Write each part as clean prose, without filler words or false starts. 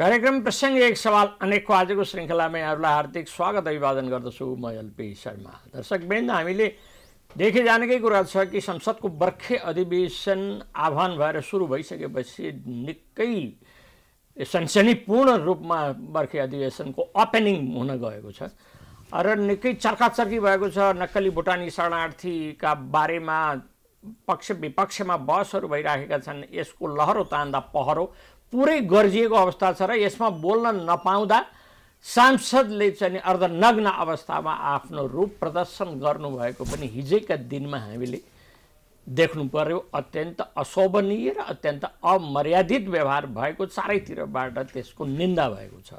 कार्यक्रम प्रसंग एक सवाल अनेकको आजको श्रृङ्खलामा यहाँहरूलाई हार्दिक स्वागत अभिवादन गर्दछु म एलपी शर्मा। दर्शकवृन्द, हामीले देखे जानेकै कुरा छ कि संसदको बर्खे अधिवेशन आह्वान भएर सुरु भइसकेपछि निकै सनसनीपूर्ण रूपमा बर्खे अधिवेशनको ओपनिङ हुन गएको छ र निकै चर्काचर्की भएको छ। नक्कली भुटानी शरणार्थीका बारेमा पक्ष विपक्षमा बहसहरू भइरहेका छन्। यसको लहरो तान्दा पहरो पुरै गर्जिएको अवस्था छ र यसमा बोल्न नपाउँदा सांसदले चाहिँ अर्धनग्न अवस्थामा आफ्नो रूप प्रदर्शन गर्नुभएको पनि हिजैका दिनमा हामीले देख्नु पर्यो। अत्यन्त अशोभनीय र अत्यन्त अमर्यादित व्यवहार भएको, चारैतिरबाट त्यसको निन्दा भएको छ।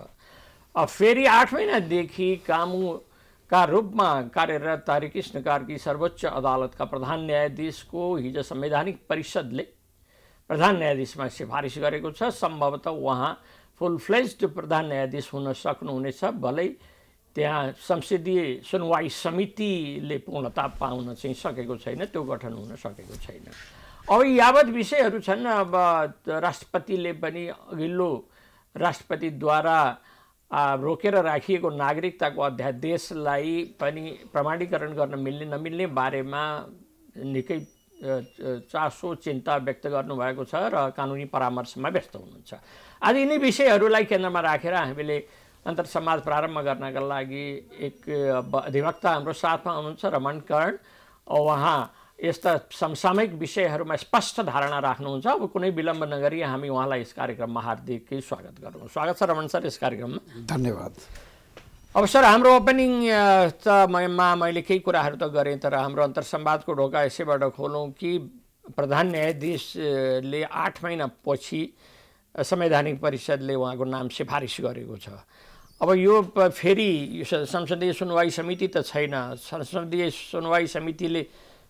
अब फेरि 8 महिनादेखि कामुका रूपमा कार्यरत हरिकृष्ण कार्की सर्वोच्च अदालतका प्रधान न्यायाधीशको हिजो संवैधानिक परिषदले प्रधान न्यायाधीशमा सिफारिस गरेको छ। सम्भवतः उहाँ फुल फ्लेज्ड प्रधान न्यायाधीश हुन सक्नुहुनेछ, भलै त्यहाँ संसदीय सुनवाई समितिले पूर्णता पाउन चाहिँ सकेको छैन, त्यो गठन हुन सकेको छैन। अब यावत विषयहरू छन्। अब राष्ट्रपतिले पनि अघिल्लो राष्ट्रपतिद्वारा रोकेर राखिएको नागरिकताको अध्यादेशलाई पनि प्रमाणीकरण गर्न मिल्ने नमिल्ने बारेमा निकै चासो चिन्ता व्यक्त गर्नुभएको छ र कानुनी परामर्शमा व्यस्त हुनुहुन्छ। आज यिनै विषयहरूलाई केन्द्रमा राखेर हामीले अन्तर्संवाद प्रारम्भ गर्नका लागि एक अधिवक्ता हाम्रो साथमा हुनुहुन्छ, रमण कर्ण। उहाँ यस्ता समसामयिक विषयहरूमा स्पष्ट धारणा राख्नुहुन्छ। अब कुनै विलम्ब नगरी हामी उहाँलाई यस कार्यक्रममा हार्दिक स्वागत गरौँ। स्वागत छ रमण सर यस कार्यक्रममा। धन्यवाद। अब सर, हाम्रो ओपनिङमा मैले केही कुराहरू त गरेँ, तर हाम्रो अन्तर्संवादको ढोका यसैबाट खोलौँ कि प्रधान न्यायाधीशले 8 महिनापछि संवैधानिक परिषदले उहाँको नाम सिफारिस गरेको छ। अब यो फेरि संसदीय सुनवाई समिति त छैन। संसदीय सुनवाई समितिले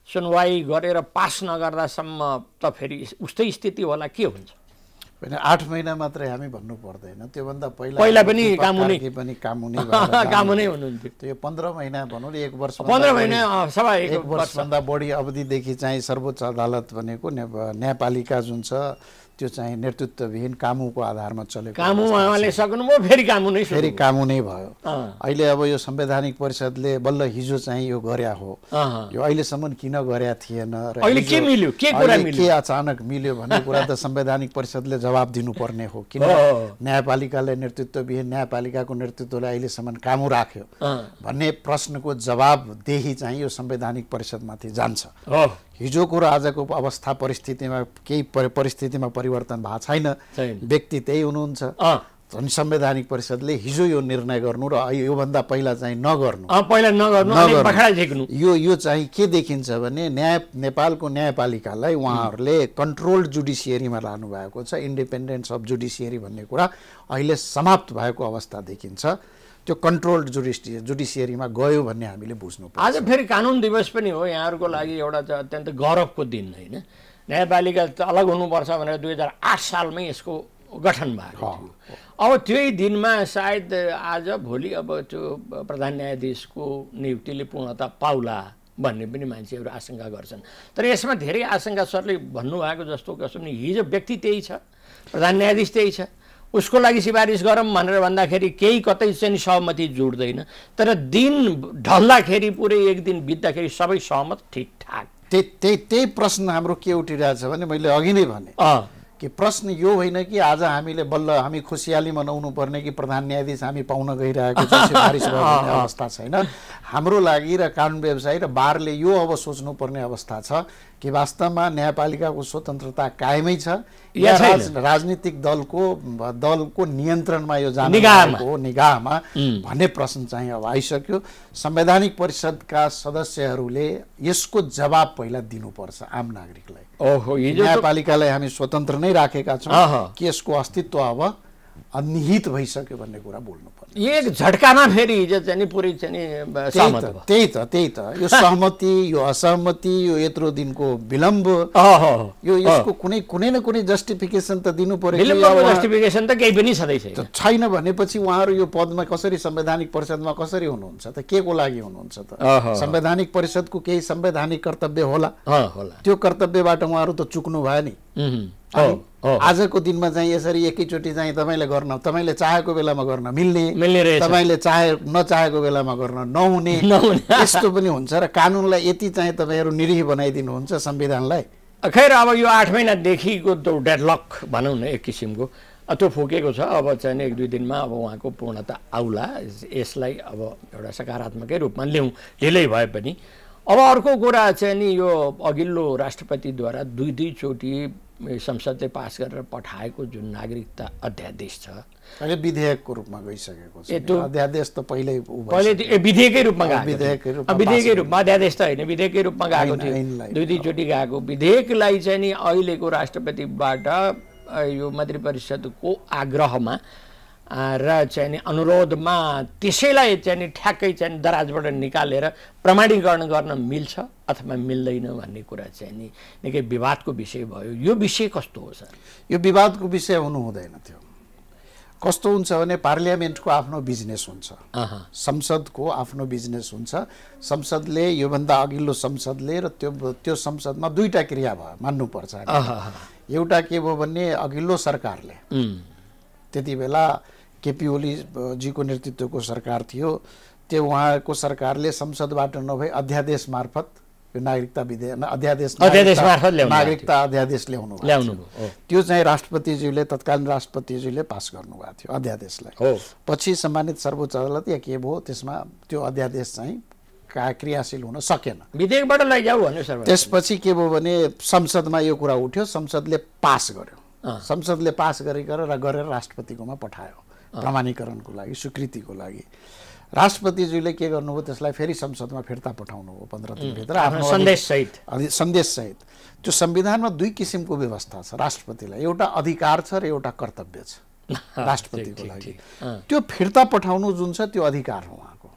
सुनवाई गरेर पास नगर्दासम्म त फेरि उस्तै स्थिति होला, के हुन्छ? होइन, 8 महिना मात्रै हामी भन्नु पर्दैन, त्योभन्दा पहिला पनि कामुनै हुनुहुन्थ्यो। त्यो 15 महिना भनौँ, 1 वर्ष, 15 महिना सभा 1 वर्षभन्दा बढी अवधिदेखि चाहिँ सर्वोच्च अदालत भनेको न्यायपालिका जुन छ त्यो चाहिँ नेतृत्वविहीन कामुको आधारमा चलेको। कामु उहाँले सक्नुभयो, फेरि कामु नै भयो। अहिले अब यो संवैधानिक परिषदले बल्ल हिजो चाहिँ यो गर्या हो। यो अहिलेसम्म किन गर्या थिएन र अहिले के मिल्यो, के अचानक मिल्यो भन्ने कुरा त संवैधानिक परिषदले जवाब दिनुपर्ने हो। किन न्यायपालिकाले नेतृत्वविहीन न्यायपालिकाको नेतृत्वले अहिलेसम्म कामु राख्यो भन्ने प्रश्नको जवाबदेही चाहिँ यो संवैधानिक परिषदमाथि जान्छ। हिजोको र आजको अवस्था परिस्थितिमा केही परिस्थितिमा परिवर्तन भएको छैन। व्यक्ति त्यही हुनुहुन्छ। झन् संवैधानिक परिषदले हिजो यो निर्णय गर्नु र योभन्दा पहिला चाहिँ नगर्नु, यो चाहिँ के देखिन्छ भने नेपालको न्यायपालिकालाई उहाँहरूले कन्ट्रोल्ड जुडिसियरीमा लानु भएको छ। इन्डिपेन्डेन्स अफ जुडिसियरी भन्ने कुरा अहिले समाप्त भएको अवस्था देखिन्छ। त्यो कन्ट्रोल्ड जुडिसियरीमा गयो भन्ने हामीले बुझ्नु पर्छ। आज फेरि कानुन दिवस पनि हो यहाँहरूको लागि, एउटा अत्यन्त गौरवको दिन होइन? न्यायपालिका अलग हुनुपर्छ भनेर 2008 सालमै यसको गठन भएको थियो। अब त्यही दिनमा सायद आज भोलि अब त्यो प्रधान न्यायाधीशको नियुक्तिले पूर्णता पाउला भन्ने पनि मान्छेहरू आशंका गर्छन्। तर यसमा धेरै आशंका सरले भन्नुभएको जस्तो कसम नि, हिजो व्यक्ति त्यही छ, प्रधान न्यायाधीश त्यही छ, उसको लागि सिफारिस गरौँ भनेर भन्दाखेरि केही कतै चाहिँ सहमति जुट्दैन। तर दिन ढल्दाखेरि पुरै 1 दिन बित्दाखेरि सबै सहमत ठिकठाक। त्यही प्रश्न हाम्रो के उठिरहेछ भने मैले अघि नै भने कि प्रश्न यो होइन कि आज हामीले बल्ल हामी खुसियाली मनाउनु पर्ने कि प्रधान न्यायाधीश हामी पाउन गइरहेको छ, सिफारिस गर्ने अवस्था छैन। हाम्रो लागि र कानुन व्यवसायी र बारले यो अब सोच्नुपर्ने अवस्था छ कि वास्तवमा न्यायपालिकाको स्वतन्त्रता कायमै छ या राजनीतिक दलको नियन्त्रणमा यो जानेको निगाहमा भन्ने प्रश्न चाहिँ अब आइसक्यो। संवैधानिक परिषदका सदस्यहरूले यसको जवाब पहिला दिनुपर्छ आम नागरिकलाई। न्यायपालिकालाई हामी स्वतन्त्र नै राखेका छौँ कि यसको अस्तित्व अब निहित भइसक्यो भन्ने कुरा बोल्नु पर्छ। एक झट्कामा फेरि हिजो चाहिँ पुरै चाहिँ त्यही त यो सहमति, यो असहमति, यो यत्रो दिनको विलम्ब, यो यसको कुनै न कुनै जस्टिफिकेसन त दिनु पर्यो। जस्टिफिकेसन त केही पनि छैन भनेपछि उहाँहरू यो पदमा कसरी संवैधानिक परिषदमा कसरी हुनुहुन्छ त? के को लागि हुनुहुन्छ त? संवैधानिक परिषदको केही संवैधानिक कर्तव्य होला, त्यो कर्तव्यबाट उहाँहरू त चुक्नु भयो नि। आजको दिनमा चाहिँ यसरी एकैचोटि चाहिँ तपाईँले गर्न, तपाईँले चाहेको बेलामा गर्न मिल्ने, रहेछ, तपाईँले नचाहेको बेलामा गर्न नहुने, यस्तो पनि हुन्छ र कानुनलाई यति चाहिँ तपाईँहरू निरीह बनाइदिनुहुन्छ संविधानलाई। खैर अब यो 8 महिनादेखिको त्यो डेडलक भनौँ न एक किसिमको त्यो फुकेको छ। अब चाहिँ 1-2 दिनमा अब उहाँको पूर्णता आउला, यसलाई अब एउटा सकारात्मकै रूपमा ल्याउँ ढिलै भए पनि। अब अर्को कुरा चाहिँ नि यो अघिल्लो राष्ट्रपतिद्वारा 2 चोटि संसदले पास गरेर पठाएको जुन नागरिकता अध्यादेश छ, अहिले विधेयकको रूपमा गइसकेको छ। अध्यादेश त पहिले विधेयकै रूपमा गएको, विधेयकै रूपमा, अध्यादेश त होइन विधेयककै रूपमा गएको थियो, 2 चोटि गएको विधेयकलाई चाहिँ नि अहिलेको राष्ट्रपतिबाट यो मन्त्री परिषदको आग्रहमा र चाहिँ नि अनुरोधमा त्यसैलाई चाहिँ नि ठ्याक्कै चाहिँ दराजबाट निकालेर प्रमाणीकरण गर्न मिल्छ अथवा मिल्दैन भन्ने कुरा चाहिँ नि निकै विवादको विषय भयो। यो विषय कस्तो हो सर? यो विवादको विषय हुनु हुँदैन थियो। कस्तो हुन्छ भने पार्लियामेन्टको आफ्नो बिजनेस हुन्छ, संसदको आफ्नो बिजनेस हुन्छ। संसदले योभन्दा अघिल्लो संसदले र त्यो संसदमा 2टा क्रिया भयो मान्नुपर्छ। एउटा के भयो भने अघिल्लो सरकारले, त्यति बेला केपी ओलीजीको नेतृत्वको सरकार थियो, त्यो उहाँको सरकारले संसदबाट नभई अध्यादेश मार्फत यो नागरिकता विधेयक नागरिकता अध्यादेश ल्याउनु भयो। त्यो चाहिँ राष्ट्रपतिज्यूले, तत्कालीन राष्ट्रपतिज्यूले पास गर्नुभएको थियो अध्यादेशलाई। पछि सम्मानित सर्वोच्च अदालत या के भयो त्यसमा त्यो अध्यादेश चाहिँ क्रियाशील हुन सकेन, विधेयकबाट लैजाऊ भन्यो सर। त्यसपछि के भयो भने संसदमा यो कुरा उठ्यो, संसदले पास गर्यो, संसदले पास गरेर राष्ट्रपतिकोमा पठायो प्रमाणीकरणको लागि, स्वीकृतिको लागि। राष्ट्रपतिज्यूले के गर्नुभयो, त्यसलाई फेरि संसदमा फिर्ता पठाउनु हो 15 दिनभित्र आफ्नो सन्देशसहित। त्यो संविधानमा 2 किसिमको व्यवस्था छ राष्ट्रपतिलाई, एउटा अधिकार छ र एउटा कर्तव्य छ राष्ट्रपतिको लागि। त्यो फिर्ता पठाउनु जुन छ त्यो अधिकार हो उहाँको,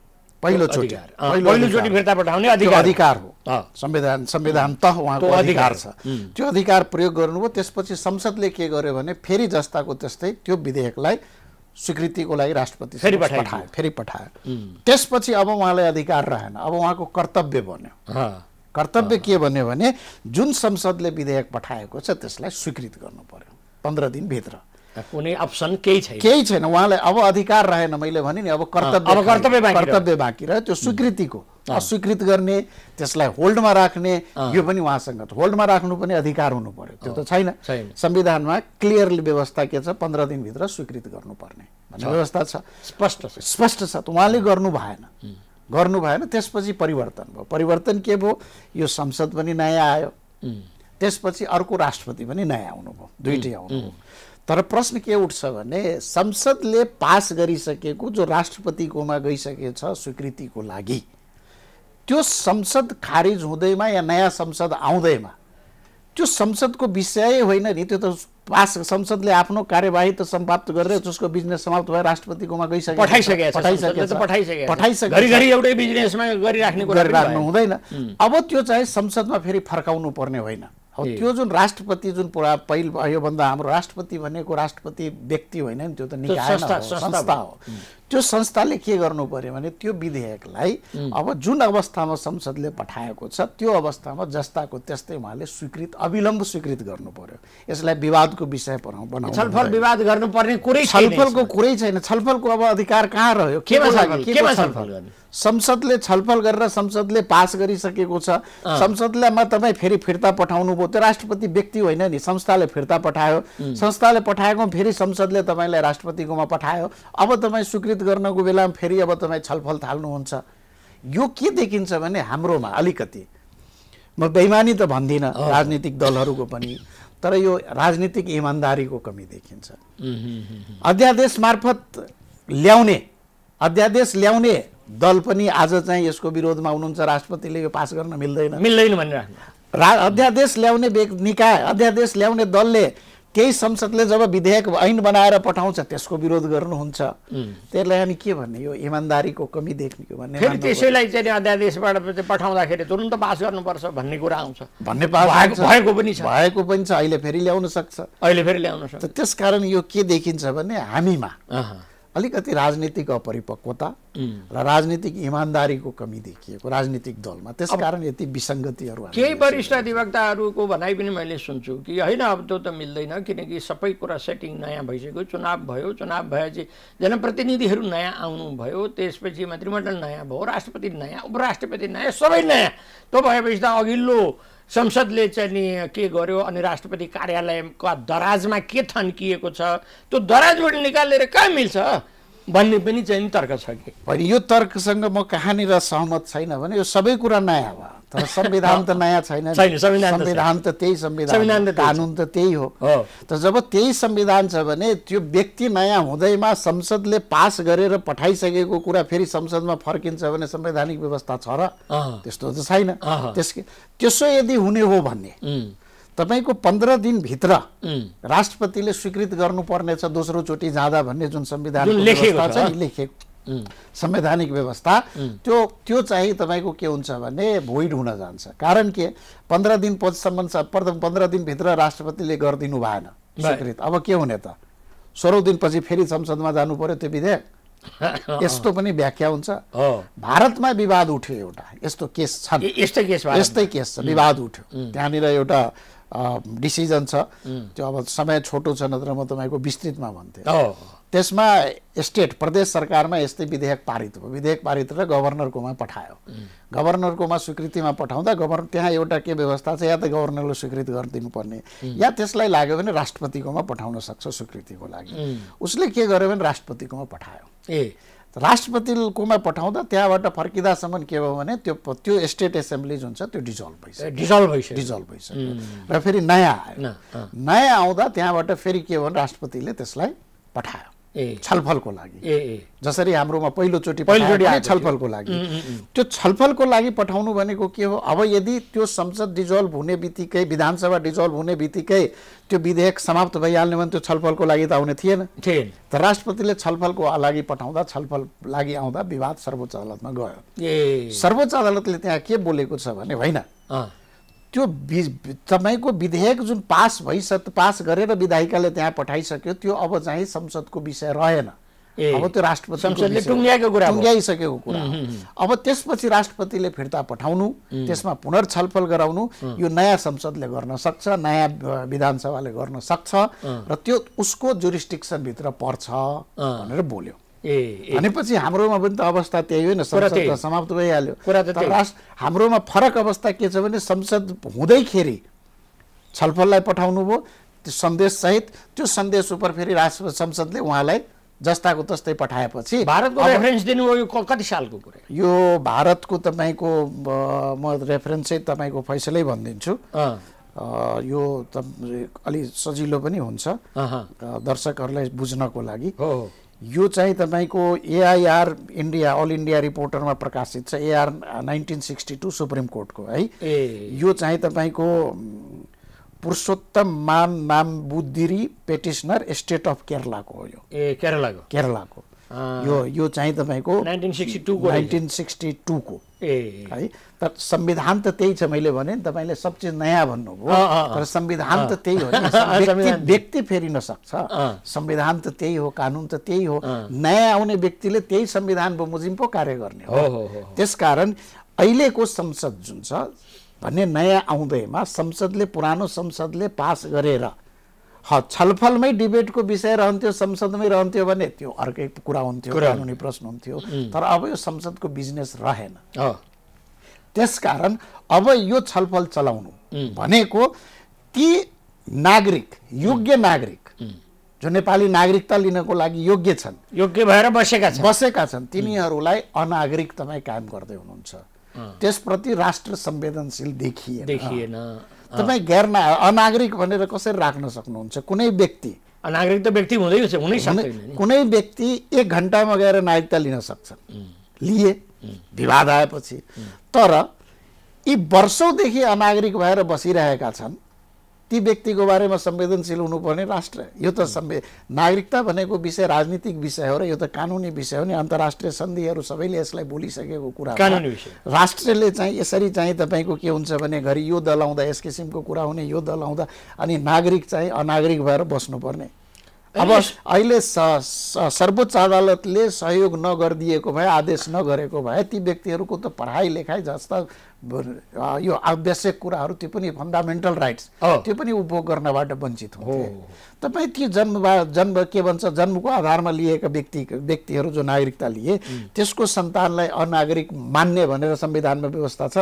पहिलोचोटि फिर्ता पठाउने अधिकार हो। संविधान त उहाँको अधिकार छ, त्यो अधिकार प्रयोग गर्नुभयो। त्यसपछि संसदले के गर्यो भने फेरि जस्ताको त्यस्तै त्यो विधेयकलाई स्वीकृतिको लागि राष्ट्रपति फेरि पठायो। त्यसपछि अब उहाँलाई अधिकार रहेन, अब उहाँको कर्तव्य बन्यो। कर्तव्य के बन्यो भने जुन संसदले विधेयक पठाएको छ त्यसलाई स्वीकृत गर्नु पर्यो 15 दिनभित्र। कुनै अप्सन केही छैन उहाँलाई, अब अधिकार रहेन। मैले भने नि अब कर्तव्य बाँकी रह्यो, त्यो स्वीकृतिको अस्वीकृत गर्ने, त्यसलाई होल्डमा राख्ने, यो पनि उहाँसँग होल्डमा राख्नु पनि अधिकार हुनु पर्यो, त्यो त छैन। संविधानमा क्लियरली व्यवस्था के छ, 15 दिनभित्र स्वीकृत गर्नुपर्ने भन्ने व्यवस्था छ, स्पष्ट छ। त उहाँले गर्नु भएन। त्यसपछि परिवर्तन भयो। परिवर्तन के भयो, यो संसद पनि नयाँ आयो, त्यसपछि अर्को राष्ट्रपति पनि नयाँ आउनुभयो, 2टै आउनुभयो। तर प्रश्न के उठ्छ भने संसदले पास गरिसकेको जो राष्ट्रपतिकोमा गइसकेछ स्वीकृतिको लागि, त्यो संसद खारिज हुँदैमा या नयाँ संसद आउँदैमा त्यो संसदको विषय होइन नि, त्यो त पास संसदले आफ्नो कार्यवाही त समाप्त गरेर त्यसको बिजनेस समाप्त भएर राष्ट्रपतिकोमा गइसकेको घरि एउटै बिजनेसमा गरिराख्नु हुँदैन। अब त्यो चाहिँ संसदमा फेरि फर्काउनु पर्ने होइन। त्यो जुन राष्ट्रपति जुन पहिलो योभन्दा हाम्रो राष्ट्रपति भनेको राष्ट्रपति व्यक्ति होइन नि, त्यो त निकाय संस्था हो। त्यो संस्थाले के गर्नु पर्यो भने त्यो विधेयकलाई अब जुन अवस्थामा संसदले पठाएको छ त्यो अवस्थामा जस्ताको त्यस्तै उहाँले अविलम्ब स्वीकृत गर्नु पर्यो। यसलाई विवादको विषय बनाउनु, छलफल विवाद गर्नुपर्ने कुरै छलफलको कुरै छैन। छलफलको अब अधिकार कहाँ रह्यो? केमा छलफल गर्ने? संसदले छलफल गरेर संसदले पास गरिसकेको छ, संसदलेमा तपाईँ फेरि फिर्ता पठाउनु भयो, त्यो राष्ट्रपति व्यक्ति होइन नि, संस्थाले फिर्ता पठायो, संस्थाले पठाएको फेरि संसदले तपाईँलाई राष्ट्रपतिकोमा पठायो। अब तपाईँ स्वीकृत गर्नको बेलामा फेरि अब तपाईँ छलफल थाल्नुहुन्छ। यो के देखिन्छ भने हाम्रोमा अलिकति, म बेइमानी त भन्दिनँ राजनीतिक दलहरूको पनि, तर यो राजनीतिक इमान्दारीको कमी देखिन्छ। अध्यादेश मार्फत अध्यादेश ल्याउने दल पनि आज चाहिँ यसको विरोधमा हुनुहुन्छ, राष्ट्रपतिले यो पास गर्न मिल्दैन भनिराख्नु। अध्यादेश ल्याउने निकाय, अध्यादेश ल्याउने दलले त्यही संसदले जब विधेयक ऐन बनाएर पठाउँछ त्यसको विरोध गर्नुहुन्छ। त्यसलाई हामी के भन्ने, यो इमान्दारीको कमी देख्ने हो भन्ने। फेरि त्यसैलाई चाहिँ अध्यादेशबाट पठाउँदाखेरि तुरुन्त पास गर्नुपर्छ भन्ने कुरा आउँछ, भएको पनि छ, अहिले फेरि ल्याउन सक्छ। त्यसकारण यो के देखिन्छ भने हामीमा अलिकति राजनीतिक अपरिपक्वता र राजनीतिक इमान्दारीको कमी देखिएको राजनीतिक दलमा, त्यसकारण यति विसङ्गतिहरू। केही वरिष्ठ अधिवक्ताहरूको भनाइ पनि मैले सुन्छु कि होइन अब त्यो त मिल्दैन, किनकि सबै कुरा सेटिङ नयाँ भइसक्यो, चुनाव भयो, चुनाव भएपछि जनप्रतिनिधिहरू नयाँ आउनुभयो, त्यसपछि मन्त्रीमण्डल नयाँ भयो, राष्ट्रपति नयाँ, उपराष्ट्रपति नयाँ, सबै नयाँ। त्यो भएपछि त अघिल्लो संसदले चाहिँ नि के गर्यो अनि राष्ट्रपति कार्यालयका दराजमा के थन्किएको छ त्यो दराजबाट निकालेर कहाँ मिल्छ भन्ने पनि चाहिँ तर्क छ कि? यो तर्कसँग म कहाँनिर सहमत छैन भने यो सबै कुरा नयाँ भयो, तर संविधान त नयाँ छैन। संविधान त त्यही संविधान, कानुन त त्यही हो। त जब त्यही संविधान छ भने त्यो व्यक्ति नयाँ हुँदैमा संसदले पास गरेर पठाइसकेको कुरा फेरि संसदमा फर्किन्छ भने संवैधानिक व्यवस्था छ र? त्यस्तो त छैन। त्यसो यदि हुने हो भने तपाईको 15 दिनभित्र राष्ट्रपतिले स्वीकृत गर्नुपर्नेछ दोस्रो चोटि जाँदा भन्ने जुन संविधान लेखेको संवैधानिक व्यवस्था त्यो चाहिँ तपाईको के हुन्छ भने भोइड हुन जान्छ। कारण के 15 दिनसम्म 15 दिनभित्र राष्ट्रपतिले गरिदिनु भएन स्वीकृत, अब के हुने त? 16 दिनपछि फेरि संसदमा जानु पर्यो त्यो विधेयक? यस्तो पनि व्याख्या हुन्छ। भारतमा विवाद उठ्यो एउटा, यस्तो केस छ, यस्तै केस छ, विवाद उठ्यो। त्यहाँनिर एउटा डिसिजन छ, त्यो अब समय छोटो छ नत्र म तपाईको विस्तृतमा भन्थे। त्यसमा स्टेट प्रदेश सरकारमा यस्तै विधेयक पारित भयो, विधेयक पारित र गभर्नरकोमा पठायो, गभर्नरकोमा स्वीकृतिमा पठाउँदा गभर्नर त्यहाँ एउटा के व्यवस्था छ, या त गभर्नरले स्वीकृत गरिदिनु पर्ने या त्यसलाई लाग्यो भने राष्ट्रपतिकोमा पठाउन सक्छ स्वीकृतिको लागि। उसले के गर्यो भने राष्ट्रपतिकोमा पठायो। राष्ट्रपतिकोमा पठाउँदा त्यहाँबाट फर्किँदासम्म के भयो भने त्यो स्टेट एसेम्ब्ली जुन छ त्यो डिजल्भ भइसक्यो र फेरि नयाँ आयो। नयाँ आउँदा त्यहाँबाट फेरि के भयो भने राष्ट्रपतिले त्यसलाई पठायो छलफलको लागि, जसरी हाम्रोमा पहिलोचोटि छलफलको लागि। त्यो छलफलको लागि पठाउनु भनेको के हो? अब यदि त्यो संसद डिजल्भ हुने बित्तिकै, विधानसभा डिजल्भ हुने बित्तिकै त्यो विधेयक समाप्त भइहाल्ने भने त्यो छलफलको लागि त आउने थिएन। त राष्ट्रपतिले छलफलको लागि पठाउँदा छलफल लागि आउँदा विवाद सर्वोच्च अदालतमा गयो। सर्वोच्च अदालतले त्यहाँ के बोलेको छ भने होइन, त्यो तपाईको विधेयक जुन पास गरेर विधायिकाले त्यहाँ पठाइसक्यो त्यो अब चाहिँ संसदको विषय रहेन, अब त्यो राष्ट्रपतिले टुङ्ग्याइसकेको कुरा। अब त्यसपछि राष्ट्रपतिले फिर्ता पठाउनु, त्यसमा पुनर्छलफल गराउनु यो नयाँ संसदले गर्न सक्छ, नयाँ विधानसभाले गर्न सक्छ र त्यो उसको जुरिस्डिक्सनभित्र पर्छ भनेर बोल्यो। भनेपछि हाम्रोमा पनि त अवस्था त्यही होइन, संसद त समाप्त भइहाल्यो। हाम्रोमा फरक अवस्था के छ भने संसद हुँदैखेरि छलफललाई पठाउनु भयो त्यो सन्देश सहित, त्यो सन्देश उपर फेरि राष्ट्र संसदले उहाँलाई जस्ताको तस्तै पठाएपछि भारतको रेफरेन्स दिनुभयो। यो कति सालको कुरा? यो भारतको तपाईँको म रेफरेन्स चाहिँ तपाईँको फैसलै भनिदिन्छु, यो अलि सजिलो पनि हुन्छ दर्शकहरूलाई बुझ्नको लागि। यो चाहिँ तपाईको AIR इन्डिया अल इन्डिया रिपोर्टरमा प्रकाशित छ, AR 1962 सुप्रिम कोर्टको है। यो चाहिँ तपाईको पुरुषोत्तम मान नाम बुद्धिरी पेटिशनर स्टेट अफ केरलाको हो। यो केरलाको यो चाहिँ तपाईको 1962 को है। तर संविधान त त्यही छ, मैले भने तपाईले सब चिज नयाँ भन्नुभयो, तर संविधान त त्यही हो नि, व्यक्ति फेरिन सक्छ, संविधान त त्यही हो, कानुन त त्यही हो, नयाँ आउने व्यक्तिले त्यही संविधान बमोजिम पो कार्य गर्ने हो। त्यसकारण अहिलेको संसद जुन छ भन्ने नयाँ आउँदैमा संसदले पुरानो संसदले पास गरेर छलफलमै डिबेटको विषय रहन्थ्यो, संसदमै रहन्थ्यो भने त्यो अर्कै कुरा हुन्थ्यो, कानुनी प्रश्न हुन्थ्यो। तर अब यो संसदको बिजनेस रहेन। त्यसकारण अब यो छलफल चलाउनु भनेको ती नागरिक, योग्य नागरिक जो नेपाली नागरिकता लिनको लागि योग्य छन्, योग्य भएर बसेका छन् तिनीहरूलाई अनागरिक तपाईँ कायम गर्दै हुनुहुन्छ। त्यसप्रति राष्ट्र संवेदनशील देखिएन। तपाईँ अनागरिक भनेर कसरी राख्न सक्नुहुन्छ? कुनै व्यक्ति अनागरिक त व्यक्ति हुनै सक्दैन। कुनै व्यक्ति 1 घण्टामा गएर नागरिकता लिन सक्छन्, लिए विवाद आएपछि। तर यी वर्षौंदेखि अनागरिक भएर बसिरहेका छन्, ती व्यक्तिको बारेमा संवेदनशील हुनुपर्ने राष्ट्र। यो त नागरिकता भनेको विषय राजनीतिक विषय हो र यो त कानुनी विषय हो नि। अन्तर्राष्ट्रिय सन्धिहरू सबैले यसलाई बोलिसकेको कुरा हो। कानुनी विषय राष्ट्रले चाहिँ यसरी चाहिँ तपाईको के हुन्छ भने घरि यो दल आउँदा यस किसिमको कुरा हुने, यो दल आउँदा अनि नागरिक चाहिँ अनागरिक भएर बस्नुपर्ने। अब अहिले सर्वोच्च अदालतले सहयोग नगरिदिएको भए, आदेश नगरेको भए ती व्यक्तिहरूको त पढाइ लेखाइ जस्ता यो आवश्यक कुराहरू, त्यो पनि फन्डामेन्टल राइट्स, त्यो पनि उपभोग गर्नबाट वञ्चित हुन्थे। तपाईँ ती जन्म के भन्छ जन्मको आधारमा लिएका व्यक्तिहरू जो नागरिकता लिए त्यसको सन्तानलाई अनागरिक मान्ने भनेर संविधानमा व्यवस्था छ।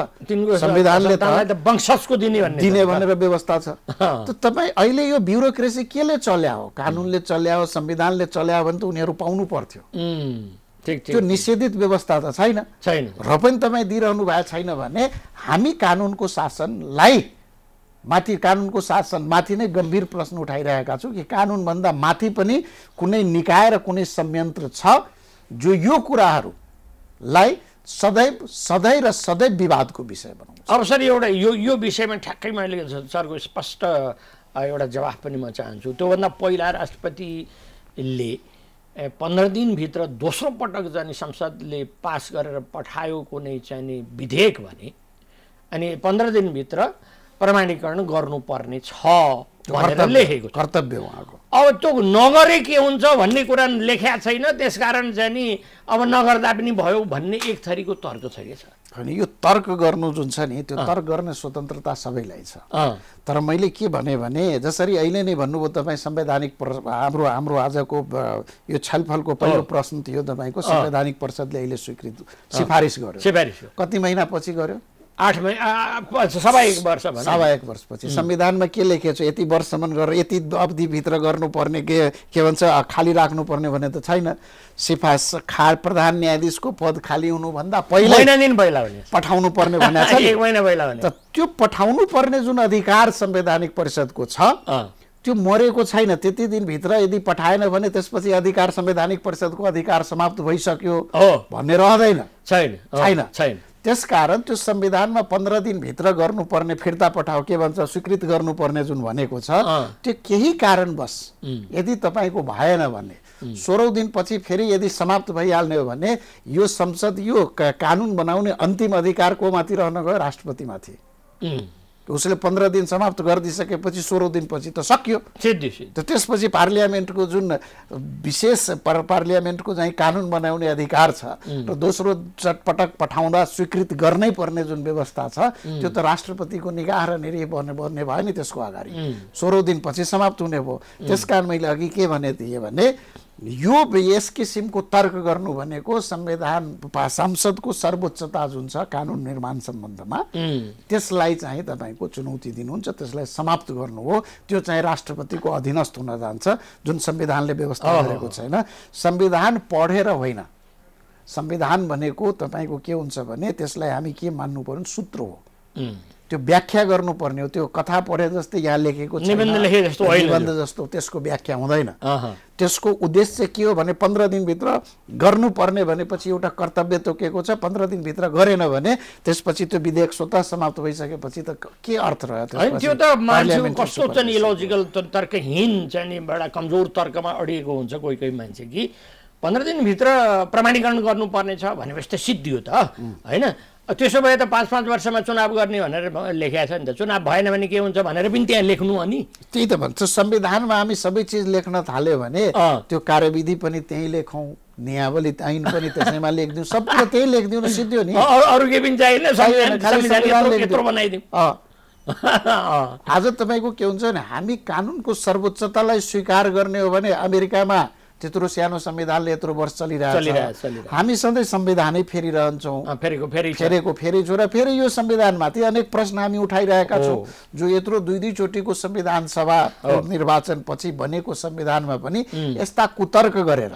संविधानले त वंशजको दिने भनेर व्यवस्था छ। त तपाईँ अहिले यो ब्युरोक्रेसी केले चल्या हो? कानुनले चल्या हो, संविधानले चल्या हो भने त उनीहरू पाउनु पर्थ्यो। त्यो निषेधित व्यवस्था त छैन र पनि तपाईँ दिइरहनु भएको छैन भने हामी कानुनको शासनलाई माथि, कानुनको शासनमाथि नै गम्भीर प्रश्न उठाइरहेका छौँ कि कानुनभन्दा माथि पनि कुनै निकाय र कुनै संयन्त्र छ जो यो कुराहरूलाई सधैँ र सधैँ विवादको विषय बनाउँछ। अब सर एउटा यो विषयमा ठ्याक्कै मैले सरको स्पष्ट एउटा जवाफ पनि म चाहन्छु। त्योभन्दा पहिला राष्ट्रपतिले 15 दिनभित्र दोस्रो पटक चाहिँ संसदले पास गरेर पठायो कुनै चाहिँ विधेयक भने अनि 15 दिनभित्र प्रमाणीकरण गर्नुपर्ने छ भनेर लेखेको छ। कर्तव्य उहाँको। अब त्यो नगरे के हुन्छ भन्ने कुरा लेखेको छैन, त्यसकारण चाहिँ नि अब नगर्दा पनि भयो भन्ने एक थरीको तर्क छ कि सर? अनि यो तर्क गर्नु जुन छ नि, त्यो तर्क गर्ने स्वतन्त्रता सबैलाई छ। तर मैले के भने जसरी अहिले नै भन्नुभयो तपाईँ, संवैधानिक हाम्रो आजको यो छलफलको पहिलो प्रश्न थियो तपाईँको, संवैधानिक परिषदले अहिले सिफारिस गर्यो। कति महिनापछि गर्यो? 8 महिना, सवा 1 वर्ष भने। सवा 1 वर्षपछि संविधानमा के लेखेको छ? यति वर्षसम्म गरेर यति अवधिभित्र गर्नुपर्ने, के भन्छ खाली राख्नुपर्ने भने त छैन। सिफारिस प्रधान न्यायाधीशको पद खाली हुनुभन्दा पहिला पठाउनु पर्ने भनेको छ। 1 महिना पहिला भने त त्यो पठाउनु पर्ने जुन अधिकार संवैधानिक परिषदको छ त्यो मरेको छैन। त्यति दिनभित्र यदि पठाएन भने त्यसपछि अधिकार संवैधानिक परिषदको अधिकार समाप्त भइसक्यो भन्ने रहँदैन। छैन। त्यसकारण त्यो संविधानमा 15 दिनभित्र गर्नुपर्ने फिर्ता पठाओ, के भन्छ स्वीकृत गर्नुपर्ने जुन भनेको छ, त्यो केही कारणवश यदि तपाईँको भएन भने 16 दिनपछि फेरि यदि समाप्त भइहाल्ने हो भने यो संसद, यो कानुन बनाउने अन्तिम अधिकार को माथि रहन गयो? राष्ट्रपतिमाथि। उसले 15 दिन समाप्त गरिदिसकेपछि 16 दिनपछि त सक्यो। त त्यसपछि पार्लियामेन्टको जुन विशेष पार्लियामेन्टको चाहिँ कानुन बनाउने अधिकार छ र दोस्रो चटपटक पठाउँदा स्वीकृत गर्नै पर्ने जुन व्यवस्था छ त्यो त राष्ट्रपतिको निगाह र निरीह बन्ने भयो नि त्यसको अगाडि। 16 दिनपछि समाप्त हुने भयो। त्यसकारण मैले अघि के भने थिएँ भने यो यस किसिमको तर्क गर्नु भनेको संसदको सर्वोच्चता जुन छ कानुन निर्माण सम्बन्धमा त्यसलाई चाहिँ तपाईँको चुनौती दिनुहुन्छ, त्यसलाई समाप्त गर्नु हो। त्यो चाहिँ राष्ट्रपतिको अधीनस्थ हुन जान्छ जुन संविधानले व्यवस्था गरेको छैन। संविधान पढेर होइन, संविधान भनेको तपाईँको के हुन्छ भने त्यसलाई हामी के मान्नु पर्यो? सूत्र हो। त्यो व्याख्या गर्नुपर्ने हो। त्यो कथा पढे जस्तै यहाँ लेखेको छ निबन्ध जस्तो त्यसको व्याख्या हुँदैन। त्यसको उद्देश्य के हो भने 15 दिनभित्र गर्नुपर्ने भनेपछि एउटा कर्तव्य तोकेको छ। 15 दिनभित्र गरेन भने त्यसपछि त्यो विधेयक स्वतः समाप्त भइसकेपछि त के अर्थ रह्यो? त्यो त मान्छे कस्तो चाहिँ इलोजिकल तर्कहीन चाहिँ नि बडा कमजोर तर्कमा अडिएको हुन्छ कोही मान्छे कि 15 दिनभित्र प्रमाणीकरण गर्नुपर्ने छ भनेपछि त सिद्धियो त होइन। त्यसो भए त 5-5 वर्षमा चुनाव गर्ने भनेर लेखेको छ नि त। चुनाव भएन भने के हुन्छ भनेर पनि त्यहाँ लेख्नु अनि त्यही त भन्छ। संविधानमा हामी सबै चिज लेख्न थाल्यो भने त्यो कार्यविधि पनि त्यही लेखौँ, नियावली ऐन पनि त्यसैमा लेखिदिउँ, सब कुरा त्यही लेखिदिउँ न सिद्धियो नि। अरू के पनि चाहिएन, यत्रो बनाइदिउँ। आज तपाईँको के हुन्छ भने हामी कानुनको सर्वोच्चतालाई स्वीकार गर्ने हो भने अमेरिकामा त्यत्रो सानो संविधानले यत्रो वर्ष चलिरहेछ। हामी सधैँ संविधानै फेरिरहन्छौँ, फेरि छोरा फेरि यो संविधानमाथि अनेक प्रश्न हामी उठाइरहेका छौँ जो यत्रो 2 चोटिको संविधान सभा निर्वाचन पछि बनेको संविधानमा पनि यस्ता कुतर्क गरेर।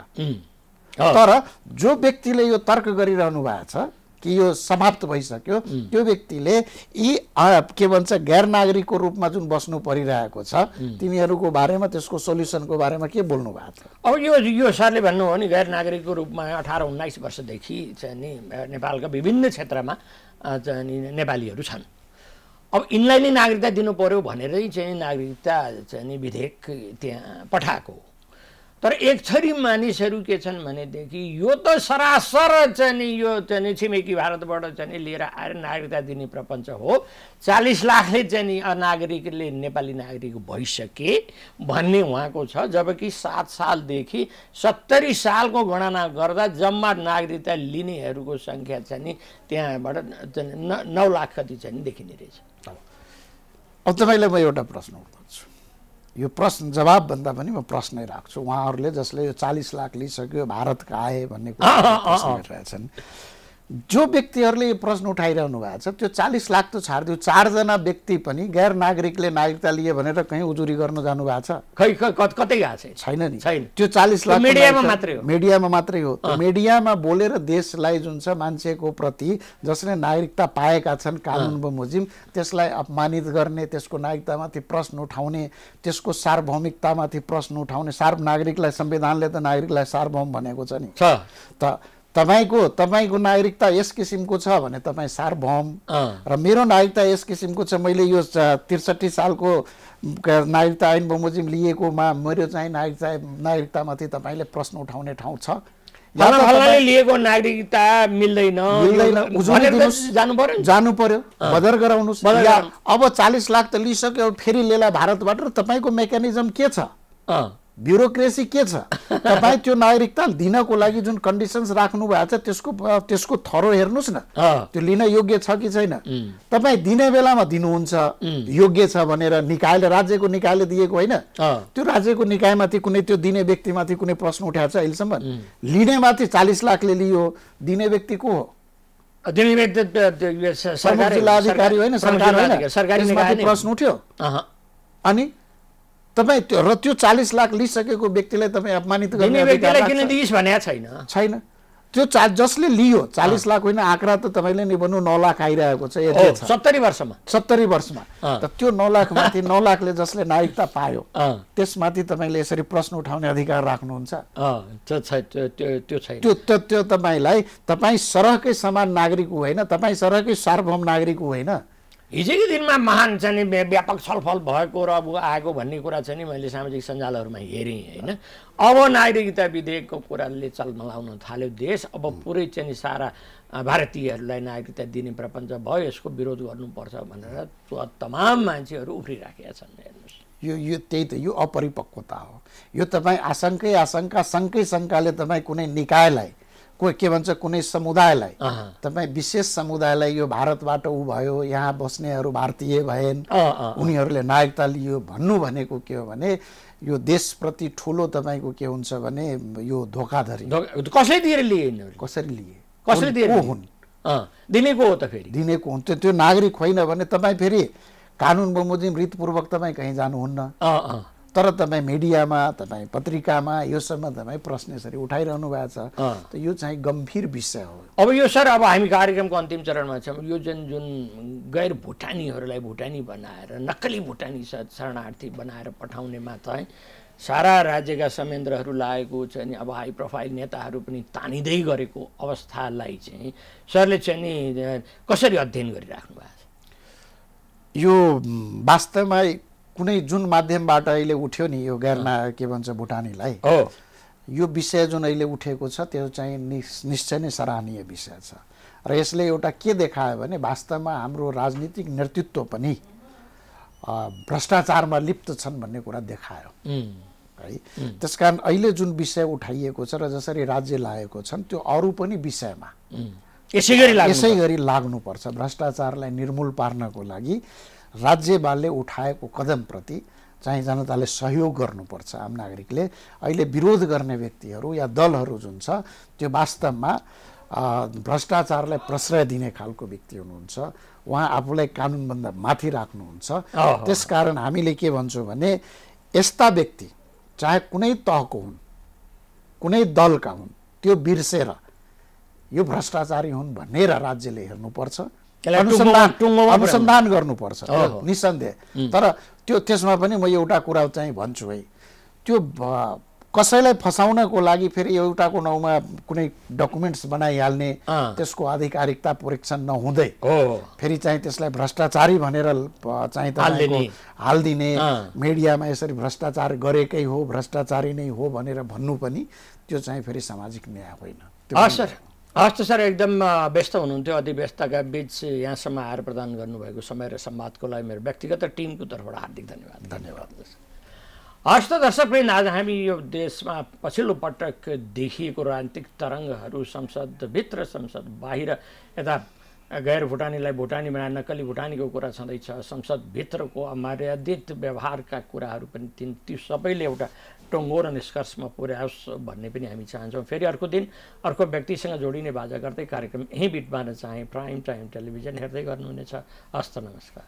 तर जो व्यक्तिले यो तर्क गरिरहनु भएको छ कि यो समाप्त भइसक्यो त्यो व्यक्तिले यी के भन्छ गैर नागरिकको रूपमा जुन बस्नु परिरहेको छ तिनीहरूको बारेमा, त्यसको सोल्युसनको बारेमा के बोल्नु भएको छ? अब यो सरले भन्नु हो नि गैर नागरिकको रूपमा 18-19 वर्षदेखि चाहिँ नि नेपालका विभिन्न क्षेत्रमा चाहिँ नि नेपालीहरू छन्। अब यिनलाई नै नागरिकता दिनु पर्यो भनेरै चाहिँ नागरिकता चाहिँ नि विधेयक त्यहाँ पठाएको। तर एक थरी मानिसहरू के छन् भनेदेखि यो त सरासर चाहिँ नि यो चाहिँ नि छिमेकी भारतबाट चाहिँ नि लिएर आएर नागरिकता दिने प्रपञ्च हो, 40 लाखले चाहिँ नि अनागरिकले नेपाली नागरिक भइसके भन्ने उहाँको छ। जबकि 7 सालदेखि 70 सालको गणना गर्दा जम्मा नागरिकता लिनेहरूको सङ्ख्या चाहिँ नि त्यहाँबाट 9 लाख कति चाहिँ नि देखिने रहेछ। अब तपाईँलाई म एउटा प्रश्न उठाउँछु, यो प्रश्न जवाबभन्दा पनि म प्रश्नै राख्छु। उहाँहरूले जसले यो 40 लाख लिइसक्यो भारतका आए भन्ने कुरा प्रश्न गरिरहेछन्, जो व्यक्तिहरूले यो प्रश्न उठाइरहनु भएको छ त्यो 40 लाख त छाडिदियो, 4 जना व्यक्ति पनि गैर नागरिकले नागरिकता लिए भनेर कहीँ उजुरी गर्नु जानु भएको छ? खै कतै गएको छैन नि। छैन। त्यो 40 लाख मिडियामा मात्रै हो, मिडियामा मात्रै हो। मिडियामा बोलेर देशलाई जुन छ मान्छेको प्रति जसले नागरिकता पाएका छन् कानुन बमोजिम त्यसलाई अपमानित गर्ने, त्यसको नागरिकतामाथि प्रश्न उठाउने, त्यसको सार्वभौमिकतामाथि प्रश्न उठाउने। नागरिकलाई संविधानले त नागरिकलाई सार्वभौम भनेको छ नि। त तपाईको नागरिकता यस किसिमको छ भने तपाईँ सार्वभौम, र मेरो नागरिकता यस किसिमको छ, मैले यो 63 सालको नागरिकता ऐन बमोजिम लिएकोमा मेरो चाहिँ नागरिकतामाथि तपाईँले प्रश्न उठाउने ठाउँ छ? लिएको नागरिकता मिल्दैन, जानु पर्यो, बदर गराउनुहोस्। अब 40 लाख त लिइसक्यो, फेरि लिएला भारतबाट, र तपाईँको मेकानिजम के छ, ब्युरोक्रेसी के छ? तपाईँ त्यो नागरिकता दिनको लागि जुन कन्डिसन्स राख्नु भएको छ त्यसको थरो हेर्नुहोस् न, त्यो लिन योग्य छ कि छैन। तपाईँ दिने बेलामा दिनुहुन्छ योग्य छ भनेर निकायले, राज्यको निकायले दिएको होइन, त्यो राज्यको निकायमाथि कुनै त्यो दिने व्यक्तिमाथि कुनै प्रश्न उठाएको छ अहिलेसम्म? लिनेमाथि 40 लाखले लियो, दिने व्यक्ति को हो? दिने व्यक्ति जिल्लाधिकारी होइन, सरकार होइन, प्रश्न उठ्यो। अनि तपाईँ त्यो 40 लाख लिइसकेको व्यक्तिलाई तपाईँ अपमानित गर्ने व्यक्तिलाई किन दिइस् भनेको छैन। त्यो जसले लियो 40 लाख होइन, आँकडा त तपाईँले नि भन्नु 9 लाख आइरहेको छ 70 वर्षमा। 70 वर्षमा त त्यो 9 लाख माथि 9 लाखले जसले नागरिकता पायो त्यसमाथि तपाईँले यसरी प्रश्न उठाउने अधिकार राख्नुहुन्छ? त्यो तपाईँलाई, तपाईँ सरहकै समान नागरिक होइन, तपाईँ सरहकै सार्वभौम नागरिक होइन। हिजोको दिनमा महान चाहिँ व्यापक छलफल भएको र अब आएको भन्ने कुरा चाहिँ नि मैले सामाजिक सञ्जालहरूमा हेरेँ होइन। अब नागरिकता विधेयकको कुराले चलमलाउन थाल्यो देश। अब पुरै चाहिँ सारा भारतीयहरूलाई नागरिकता दिने प्रपञ्च भयो, यसको विरोध गर्नुपर्छ भनेर तमाम मान्छेहरू उफ्रिराखेका छन्। हेर्नुहोस्, यो त्यही त यो अपरिपक्वता हो। यो तपाईँ शङ्काले तपाईँ कुनै निकायलाई, के भन्छ कुनै समुदायलाई, तपाईँ विशेष समुदायलाई यो भारतबाट ऊ भयो, यहाँ बस्नेहरू भारतीय भएन, उनीहरूले नागरिकता लियो भन्नु भनेको के हो भने यो देशप्रति ठुलो तपाईँको के हुन्छ भने यो धोकाधडी। कसले दिएर लिए? कसरी लिए? कसले दिएर हुन्? दिनेको हो त, फेरि दिनेको हुन्। त्यो नागरिक होइन भने तपाईँ फेरि कानुन बमोजिम रीतपूर्वक तपाईँ कहीँ जानुहुन्न। तर तपाईँ मिडियामा, तपाईँ पत्रिकामा यो सबमा तपाईँ प्रश्न यसरी उठाइरहनु भएको छ। त यो चाहिँ गम्भीर विषय हो। अब यो सर, अब हामी कार्यक्रमको अन्तिम चरणमा छौँ। यो जुन गैर भुटानीहरूलाई भुटानी बनाएर, नक्कली भुटानी शरणार्थी बनाएर पठाउनेमा चाहिँ सारा राज्यका संयन्त्रहरू लागेको छ नि। अब हाई प्रोफाइल नेताहरू पनि तानिँदै गरेको अवस्थालाई चाहिँ सरले चाहिँ नि कसरी अध्ययन गरिराख्नु भएको छ? यो वास्तवमा कुनै जुन माध्यमबाट अहिले उठ्यो नि यो गैर के भन्छ भुटानीलाई, यो विषय जुन अहिले उठेको छ त्यो चाहिँ निश्चय नै सराहनीय विषय छ। र यसले एउटा के देखायो भने वास्तवमा हाम्रो राजनीतिक नेतृत्व पनि भ्रष्टाचारमा लिप्त छन् भन्ने कुरा देखायो है। त्यसकारण अहिले जुन विषय उठाइएको छ र जसरी राज्य लागेको छन् त्यो अरू पनि विषयमा यसै गरी लाग्नुपर्छ। भ्रष्टाचारलाई निर्मूल पार्नको लागि राज्यपालले उठाएको कदमप्रति चाहिँ जनताले सहयोग गर्नुपर्छ। आम नागरिकले अहिले विरोध गर्ने व्यक्तिहरू या दलहरू जुन छ त्यो वास्तवमा भ्रष्टाचारलाई प्रश्रय दिने खालको व्यक्ति हुनुहुन्छ। उहाँ आफूलाई कानुनभन्दा माथि राख्नुहुन्छ। त्यसकारण हामीले के भन्छौँ भने यस्ता व्यक्ति चाहे कुनै तहको हुन्, कुनै दलका हुन्, त्यो बिर्सेर यो भ्रष्टाचारी हुन् भनेर राज्यले हेर्नुपर्छ, अनुसन्धान गर्नुपर्छ निसन्देह। तर त्यसमा पनि म एउटा कुरा चाहिँ भन्छु है, त्यो कसैलाई फसाउनको लागि फेरि एउटाको नाउँमा कुनै डकुमेन्ट्स बनाइहाल्ने, त्यसको आधिकारिकता परीक्षण नहुँदै फेरि चाहिँ त्यसलाई भ्रष्टाचारी भनेर चाहिँ हालिदिने, मिडियामा यसरी भ्रष्टाचार गरेकै हो, भ्रष्टाचारी नै हो भनेर भन्नु पनि त्यो चाहिँ फेरि सामाजिक न्याय होइन। हस् त सर, एकदम व्यस्त हुनुहुन्थ्यो, अति व्यस्तका बीच यहाँसम्म आएर प्रदान गर्नुभएको समय र सम्वादको लागि मेरो व्यक्तिगत र टिमको तर्फबाट हार्दिक धन्यवाद। हस् त दर्शकवृन्द, आज हामी यो देशमा पछिल्लो पटक देखिएको राजनीतिक तरङ्गहरू, संसदभित्र संसद बाहिर, यता गैर भुटानीलाई भुटानी बनाएर नक्कली भुटानीको कुरा छँदैछ, संसदभित्रको अमर्यादित व्यवहारका कुराहरू पनि ती सबैले एउटा टङ्गो र निष्कर्षमा पुर्याओस् भन्ने पनि हामी चाहन्छौँ। फेरि अर्को दिन अर्को व्यक्तिसँग जोडिने बाजा गर्दै कार्यक्रम यहीँ बिट मार्न चाहे प्राइम टाइम टेलिभिजन हेर्दै गर्नुहुनेछ। हस्त नमस्कार।